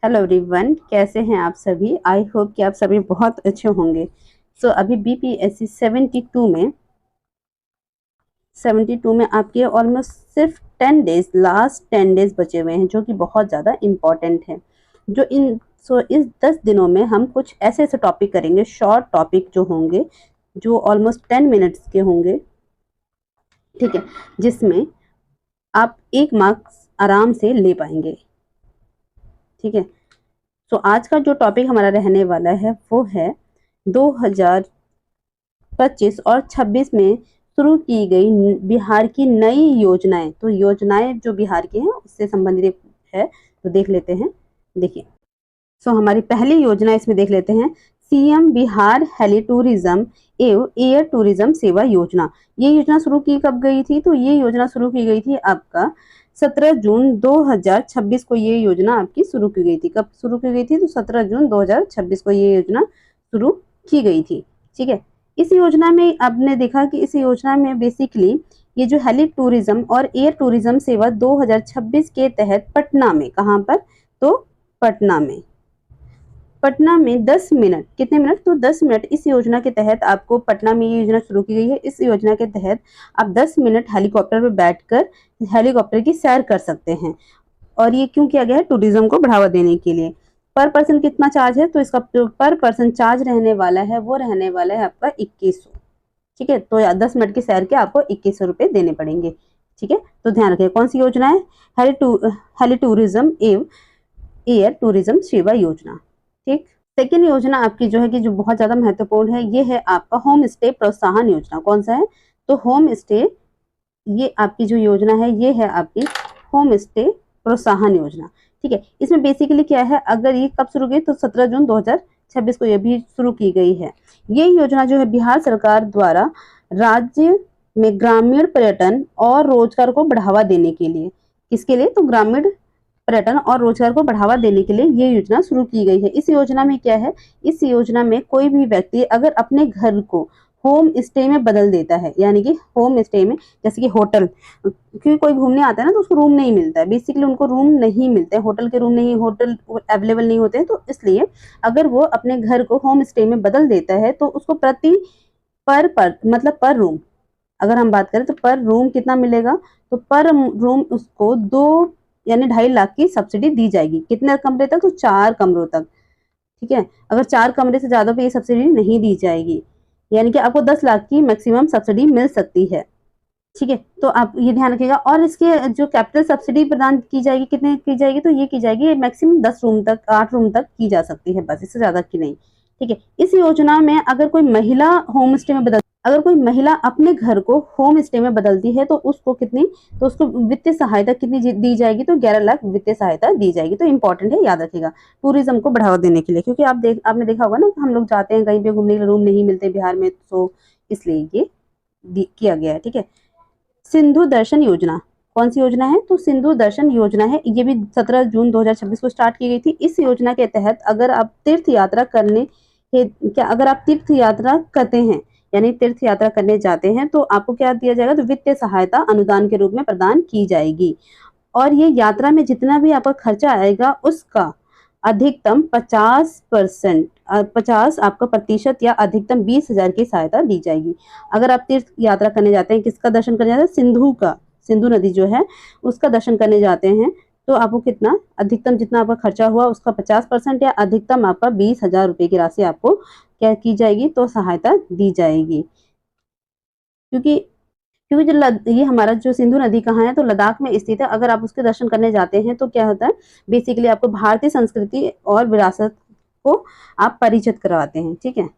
Hello everyone, कैसे हैं आप सभी। आई होप कि आप सभी बहुत अच्छे होंगे। अभी बीपीएससी 72 में आपके ऑलमोस्ट सिर्फ 10 डेज, लास्ट 10 डेज बचे हुए हैं, जो कि बहुत ज़्यादा इम्पॉर्टेंट है। जो इन इस 10 दिनों में हम कुछ ऐसे ऐसे टॉपिक करेंगे, शॉर्ट टॉपिक जो होंगे, जो ऑलमोस्ट 10 मिनट्स के होंगे, ठीक है, जिसमें आप 1 मार्क्स आराम से ले पाएंगे। ठीक है, आज का जो टॉपिक हमारा रहने वाला है वो है 2025 और 26 में शुरू की गई बिहार की नई योजनाएं। तो योजनाएं जो बिहार की हैं उससे संबंधित है, तो देख लेते हैं। देखिए, हमारी पहली योजना इसमें देख लेते हैं, सीएम बिहार हेली टूरिज्म एवं एयर टूरिज्म सेवा योजना। ये योजना शुरू की कब गई थी? तो ये योजना शुरू की गई थी आपका 17 जून 2026 को। ये योजना आपकी शुरू की गई थी। कब शुरू की गई थी? तो 17 जून 2026 को ये योजना शुरू की गई थी। ठीक है, इस योजना में आपने देखा कि इस योजना में बेसिकली ये जो हेली टूरिज्म और एयर टूरिज्म सेवा 2026 के तहत पटना में, कहाँ पर? तो पटना में 10 मिनट, कितने मिनट? तो 10 मिनट इस योजना के तहत आपको पटना में ये योजना शुरू की गई है। इस योजना के तहत आप 10 मिनट हेलीकॉप्टर पर बैठकर हेलीकॉप्टर की सैर कर सकते हैं। और ये क्यों किया गया है? टूरिज्म को बढ़ावा देने के लिए। पर पर्सन कितना चार्ज है? तो इसका पर पर्सन चार्ज रहने वाला है, वो रहने वाला है आपका 2100। ठीक है, तो 10 मिनट की सैर के आपको 2100 रुपये देने पड़ेंगे। ठीक है, तो ध्यान रखिए कौन सी योजना है? हेली टूरिज्म एवं एयर टूरिज्म सेवा योजना। ठीक, सेकेंड योजना आपकी जो है कि जो बहुत ज्यादा महत्वपूर्ण है, ये है आपका होम स्टे प्रोत्साहन योजना। कौन सा है? तो होम स्टे, ये आपकी जो योजना है ये है आपकी होम स्टे प्रोत्साहन योजना। ठीक है, इसमें बेसिकली क्या है, अगर ये कब शुरू की? तो 17 जून 2026 को ये भी शुरू की गई है। ये योजना जो है बिहार सरकार द्वारा राज्य में ग्रामीण पर्यटन और रोजगार को बढ़ावा देने के लिए, किसके लिए? तो ग्रामीण पर्यटन और रोजगार को बढ़ावा देने के लिए ये योजना शुरू की गई है। इस योजना में क्या है? इस योजना में कोई भी व्यक्ति अगर अपने घर को होम स्टे में बदल देता है, यानी कि होम स्टे में, जैसे कि होटल, क्योंकि कोई घूमने आता है ना तो उसको रूम नहीं मिलता है, बेसिकली उनको रूम नहीं मिलते, होटल के रूम नहीं, होटल अवेलेबल नहीं होते हैं, तो इसलिए अगर वो अपने घर को होम स्टे में बदल देता है तो उसको प्रति मतलब पर रूम, अगर हम बात करें तो पर रूम कितना मिलेगा? तो पर रूम उसको 2 यानी 2.5 लाख की सब्सिडी दी जाएगी। कितने कमरे तक? तो 4 कमरों तक। ठीक है, अगर 4 कमरे से ज्यादा पे ये सब्सिडी नहीं दी जाएगी, यानी कि आपको 10 लाख की मैक्सिमम सब्सिडी मिल सकती है। ठीक है, तो आप ये ध्यान रखिएगा। और इसके जो कैपिटल सब्सिडी प्रदान की जाएगी, कितने की जाएगी? तो ये की जाएगी मैक्सिमम 10 रूम तक, 8 रूम तक की जा सकती है, बस, इससे ज्यादा की नहीं। ठीक है, इस योजना में अगर कोई महिला होम स्टे में अगर कोई महिला अपने घर को होम स्टे में बदलती है तो उसको कितनी, तो उसको वित्तीय सहायता कितनी दी जाएगी? तो 11 लाख वित्तीय सहायता दी जाएगी। तो इंपॉर्टेंट है, याद रखिएगा, टूरिज्म को बढ़ावा देने के लिए, क्योंकि आपने देखा होगा ना कि हम लोग जाते हैं कहीं पे घूमने के लिए, रूम नहीं मिलते बिहार में, तो इसलिए ये किया गया है। ठीक है, सिंधु दर्शन योजना, कौन सी योजना है? तो सिंधु दर्शन योजना है। ये भी 17 जून 2026 को स्टार्ट की गई थी। इस योजना के तहत अगर आप तीर्थ यात्रा अगर आप तीर्थ यात्रा करते हैं, यानी तीर्थ यात्रा करने जाते हैं, तो आपको क्या दिया जाएगा? तो वित्तीय सहायता अनुदान के रूप में प्रदान की जाएगी। और ये यात्रा में जितना भी आपका खर्चा आएगा उसका अधिकतम 50%, 50 आपका प्रतिशत या अधिकतम 20,000 की सहायता दी जाएगी। अगर आप तीर्थ यात्रा करने जाते हैं, किसका दर्शन करने जाते हैं? सिंधु नदी जो है उसका दर्शन करने जाते हैं, तो आपको कितना, अधिकतम जितना आपका खर्चा हुआ उसका 50% या अधिकतम आपका 20,000 रुपये की राशि आपको क्या की जाएगी? तो सहायता दी जाएगी। क्योंकि क्योंकि ये हमारा जो सिंधु नदी कहाँ है? तो लद्दाख में स्थित है। अगर आप उसके दर्शन करने जाते हैं तो क्या होता है, बेसिकली आपको भारतीय संस्कृति और विरासत को आप परिचित करवाते हैं। ठीक है,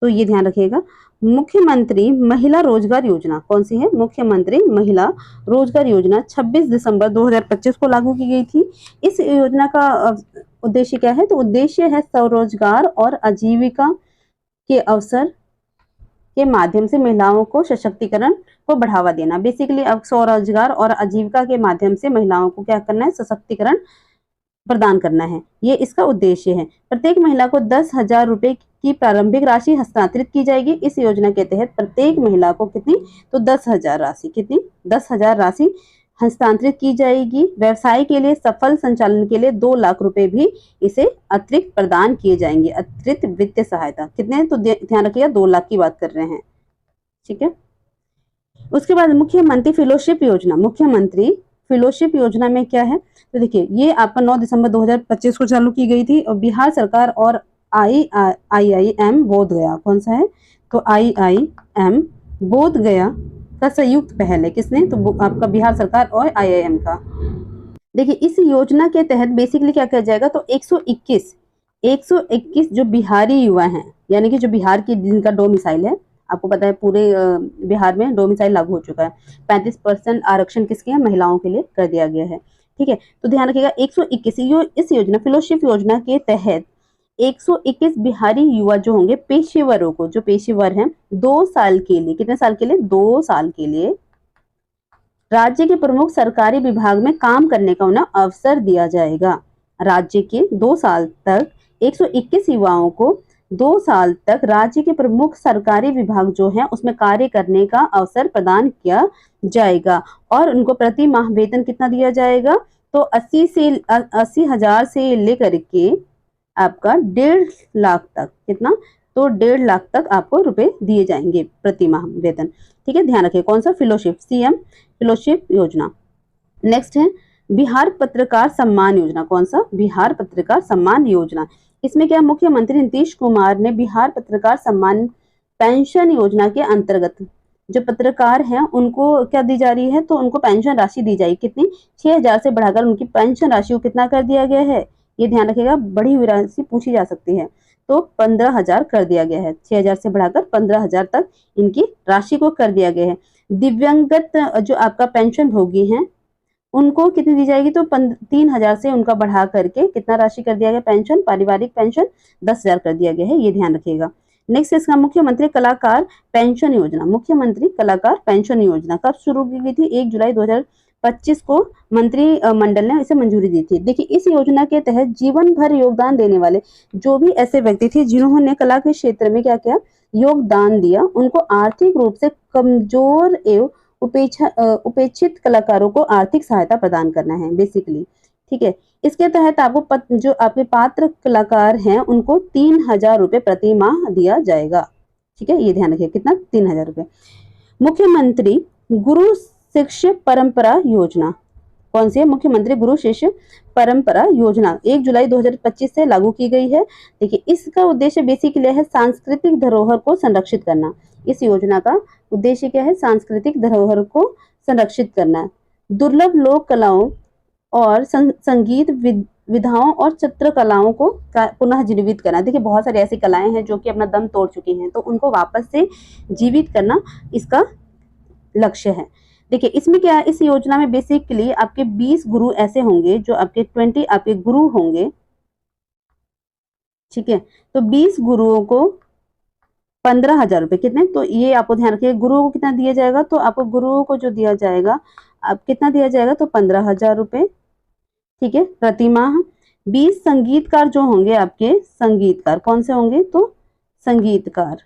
तो ये ध्यान रखिएगा। मुख्यमंत्री महिला रोजगार योजना, कौन सी है? मुख्यमंत्री महिला रोजगार योजना 26 दिसंबर 2025 को लागू की गई थी। इस योजना का उद्देश्य क्या है? तो उद्देश्य है स्वरोजगार और आजीविका के अवसर के माध्यम से महिलाओं को सशक्तिकरण को बढ़ावा देना। बेसिकली अब स्वरोजगार और आजीविका के माध्यम से महिलाओं को क्या करना है? सशक्तिकरण प्रदान करना है, ये इसका उद्देश्य है। प्रत्येक महिला को 10,000 रुपए की प्रारंभिक राशि हस्तांतरित की जाएगी। इस योजना के तहत प्रत्येक महिला को कितनी? तो 10,000 राशि, कितनी? 10,000 राशि हस्तांतरित की जाएगी। व्यवसाय के लिए सफल संचालन के लिए 2 लाख रुपए भी इसे अतिरिक्त प्रदान किए जाएंगे। अतिरिक्त वित्तीय सहायता कितने, तो ध्यान रखिएगा 2 लाख की बात कर रहे हैं, ठीक है। उसके बाद मुख्यमंत्री फेलोशिप योजना। मुख्यमंत्री फेलोशिप योजना में क्या है, तो देखिए ये आपका 9 दिसंबर 2025 को चालू की गई थी और बिहार सरकार और IIM बोध गया, कौन सा है, तो IIM बोध गया का संयुक्त पहल है। किसने, तो आपका बिहार सरकार और IIM का। देखिए इस योजना के तहत बेसिकली क्या किया जाएगा, तो 121 जो बिहारी युवा हैं, यानी कि जो बिहार की जिनका डोमिसाइल है, आपको पता है पूरे बिहार में डोमिसाइल लागू हो चुका है। 35% आरक्षण किसके है, महिलाओं के लिए कर दिया गया है, ठीक है। तो ध्यान रखिएगा 121 इस योजना फेलोशिप योजना के तहत 121 बिहारी युवा जो होंगे, पेशेवरों को, जो पेशेवर हैं, 2 साल के लिए, कितने साल के लिए, 2 साल के लिए राज्य के प्रमुख सरकारी विभाग में काम करने का उन्हें अवसर दिया जाएगा। राज्य के 2 साल तक 121 युवाओं को 2 साल तक राज्य के प्रमुख सरकारी विभाग जो है उसमें कार्य करने का अवसर प्रदान किया जाएगा और उनको प्रति माह वेतन कितना दिया जाएगा, तो 80,000 से लेकर के आपका 1.5 लाख तक, कितना, तो 1.5 लाख तक आपको रुपए दिए जाएंगे प्रति माह वेतन, ठीक है। ध्यान रखिए कौन सा, फेलोशिप, CM फेलोशिप योजना। नेक्स्ट है बिहार पत्रकार सम्मान योजना। कौन सा, बिहार पत्रकार सम्मान योजना। इसमें क्या, मुख्यमंत्री नीतीश कुमार ने बिहार पत्रकार सम्मान पेंशन योजना के अंतर्गत जो पत्रकार हैं उनको क्या दी जा रही है, तो उनको पेंशन राशि दी जाएगी। कितनी, 6,000 से बढ़ाकर उनकी पेंशन राशि को कितना कर दिया गया है, ये ध्यान रखिएगा, बढ़ी हुई राशि पूछी जा सकती है, तो 15,000 कर दिया गया है। 6,000 से बढ़ाकर 15,000 तक इनकी राशि को कर दिया गया है। दिव्यांगत जो आपका पेंशन भोगी हैं उनको कितनी दी जाएगी, तो 3,000 से उनका बढ़ा करके कितना राशि कर दिया गया, पेंशन, पारिवारिक पेंशन 10,000 कर दिया गया है, ये ध्यान रखिएगा। नेक्स्ट इसका मुख्यमंत्री कलाकार पेंशन योजना। मुख्यमंत्री कलाकार पेंशन योजना कब शुरू की गई थी, 1 जुलाई 2025 को मंत्रिमंडल ने इसे मंजूरी दी थी। देखिए इस योजना के तहत जीवन भर योगदान देने वाले जो भी ऐसे व्यक्ति थे जिन्होंने कला के क्षेत्र में क्या किया, योगदान दिया, उनको आर्थिक रूप से कमजोर एवं उपेक्षित कलाकारों को आर्थिक सहायता प्रदान करना है बेसिकली, ठीक है। इसके तहत आपको जो आपके पात्र कलाकार हैं उनको 3,000 रुपए प्रति माह दिया जाएगा, ठीक है, ये ध्यान रखिए, कितना, 3,000 रुपए। मुख्यमंत्री गुरु शिष्य परंपरा योजना। कौन सी है, मुख्यमंत्री गुरु शिष्य परंपरा योजना 1 जुलाई 2025 से लागू की गई है। देखिए इसका उद्देश्य बेसिकली है सांस्कृतिक धरोहर को संरक्षित करना। इस योजना का उद्देश्य क्या है, सांस्कृतिक धरोहर को संरक्षित करना, दुर्लभ लोक कलाओं और संगीत विधाओं और चित्रकलाओं को पुनः जीवित करना। देखिए बहुत सारी ऐसी कलाएं हैं जो कि अपना दम तोड़ चुकी हैं, तो उनको वापस से जीवित करना इसका लक्ष्य है। देखिए इसमें क्या है, इस योजना में बेसिकली आपके 20 गुरु ऐसे होंगे जो आपके 20 आपके गुरु होंगे, ठीक है। तो 20 गुरुओं को 15,000 रुपए, कितने, तो ये आपको ध्यान रखिए, गुरुओं को कितना दिया जाएगा, तो आपको गुरुओं को जो दिया जाएगा, आप कितना दिया जाएगा, तो 15,000 रुपए, ठीक है, प्रति माह। 20 संगीतकार जो होंगे आपके, संगीतकार कौन से होंगे, तो संगीतकार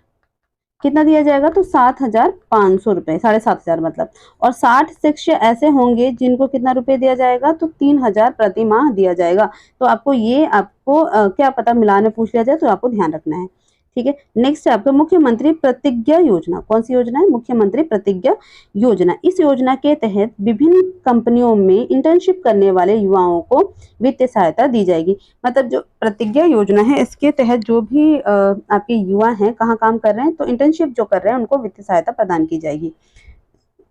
कितना दिया जाएगा, तो 7,500 रुपए, 7,500 मतलब। और 60 शिक्षक ऐसे होंगे जिनको कितना रुपए दिया जाएगा, तो 3,000 प्रति माह दिया जाएगा। तो आपको ये क्या पता मिलाने पूछ लिया जाए तो आपको ध्यान रखना है, ठीक है। नेक्स्ट है आपका मुख्यमंत्री प्रतिज्ञा योजना। कौन सी योजना है, मुख्यमंत्री प्रतिज्ञा योजना। इस योजना के तहत विभिन्न कंपनियों में इंटर्नशिप करने वाले युवाओं को वित्तीय सहायता दी जाएगी। मतलब जो प्रतिज्ञा योजना है इसके तहत जो भी आपके युवा हैं कहाँ काम कर रहे हैं, तो इंटर्नशिप जो कर रहे हैं उनको वित्तीय सहायता प्रदान की जाएगी।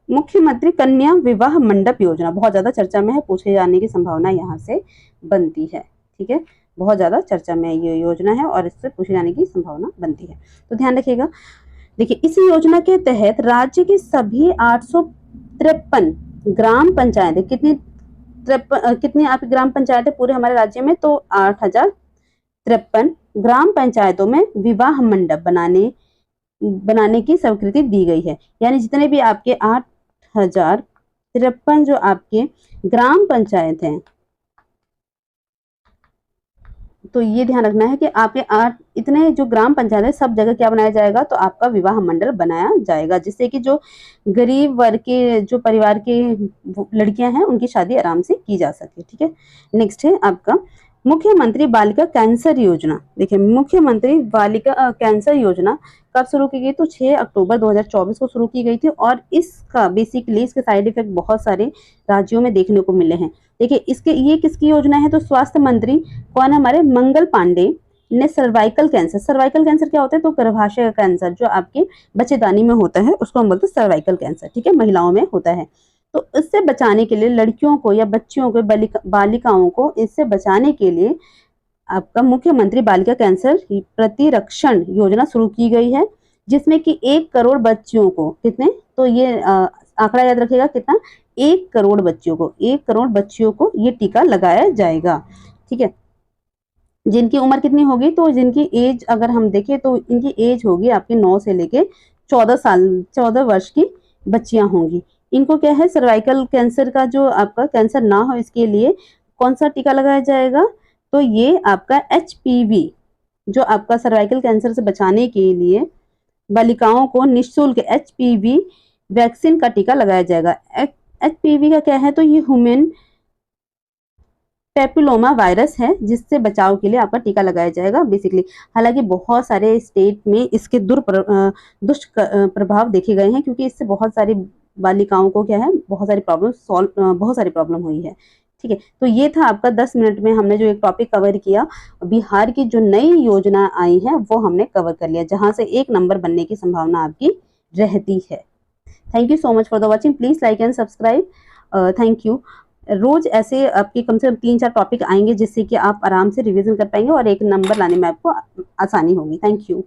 मुख्यमंत्री कन्या विवाह मंडप योजना बहुत ज्यादा चर्चा में है, पूछे जाने की संभावना यहाँ से बनती है, ठीक है, बहुत ज्यादा चर्चा में ये योजना है और इससे पूछे जाने की संभावना बनती है, तो ध्यान रखिएगा। देखिए इस योजना के तहत राज्य की सभी 853 ग्राम पंचायतें, कितनी आपकी ग्राम पंचायतें पूरे हमारे राज्य में, तो 8,053 ग्राम पंचायतों में विवाह मंडप बनाने की स्वीकृति दी गई है। यानी जितने भी आपके 8,053 जो आपके ग्राम पंचायत हैं, तो ये ध्यान रखना है कि आपके 8 इतने जो ग्राम पंचायत है सब जगह क्या बनाया जाएगा, तो आपका विवाह मंडल बनाया जाएगा, जिससे कि जो गरीब वर्ग के जो परिवार के लड़कियां हैं उनकी शादी आराम से की जा सके। ठीक है, नेक्स्ट है आपका मुख्यमंत्री बालिका कैंसर योजना। देखिए, मुख्यमंत्री बालिका कैंसर योजना कब शुरू की गई, तो 6 अक्टूबर 2024 को शुरू की गई थी, और इसका बेसिकली इसके साइड इफेक्ट बहुत सारे राज्यों में देखने को मिले हैं। देखिए, इसके ये किसकी योजना है, तो स्वास्थ्य मंत्री कौन है, हमारे मंगल पांडे ने सर्वाइकल कैंसर क्या होता है, तो गर्भाशय का कैंसर जो आपके बच्चेदानी में होता है उसको हम बोलते हैं सर्वाइकल कैंसर। ठीक है, महिलाओं में होता है। तो इससे बचाने के लिए लड़कियों को या बच्चियों को बालिकाओं को इससे बचाने के लिए आपका मुख्यमंत्री बालिका कैंसर प्रतिरक्षण योजना शुरू की गई है, जिसमें कि 1 करोड़ बच्चियों को, कितने, तो ये आंकड़ा याद रखिएगा कितना, 1 करोड़ बच्चियों को, 1 करोड़ बच्चियों को ये टीका लगाया जाएगा। ठीक है, जिनकी उम्र कितनी होगी, तो जिनकी एज अगर हम देखें तो इनकी एज होगी आपकी 9 से लेके 14 वर्ष की बच्चियां होंगी। इनको क्या है, सर्वाइकल कैंसर का जो आपका कैंसर ना हो इसके लिए कौन सा टीका लगाया जाएगा, तो ये आपका HPV, जो आपका सर्वाइकल कैंसर से बचाने के लिए बालिकाओं को निःशुल्क HPV वैक्सीन का टीका लगाया जाएगा। HPV का क्या है, तो ये ह्यूमन पेपिलोमा वायरस है, जिससे बचाव के लिए आपका टीका लगाया जाएगा बेसिकली। हालांकि बहुत सारे स्टेट में इसके दुष्प्रभाव देखे गए हैं, क्योंकि इससे बहुत सारी बालिकाओं को क्या है, बहुत सारी प्रॉब्लम हुई है। ठीक है, तो ये था आपका 10 मिनट में हमने जो एक टॉपिक कवर किया। बिहार की जो नई योजना आई है वो हमने कवर कर लिया, जहां से 1 नंबर बनने की संभावना आपकी रहती है। Thank you so much for the watching, please like and subscribe. Thank you. रोज ऐसे आपके कम से कम 3-4 टॉपिक आएंगे, जिससे कि आप आराम से रिवीजन कर पाएंगे और 1 नंबर लाने में आपको आसानी होगी। Thank you.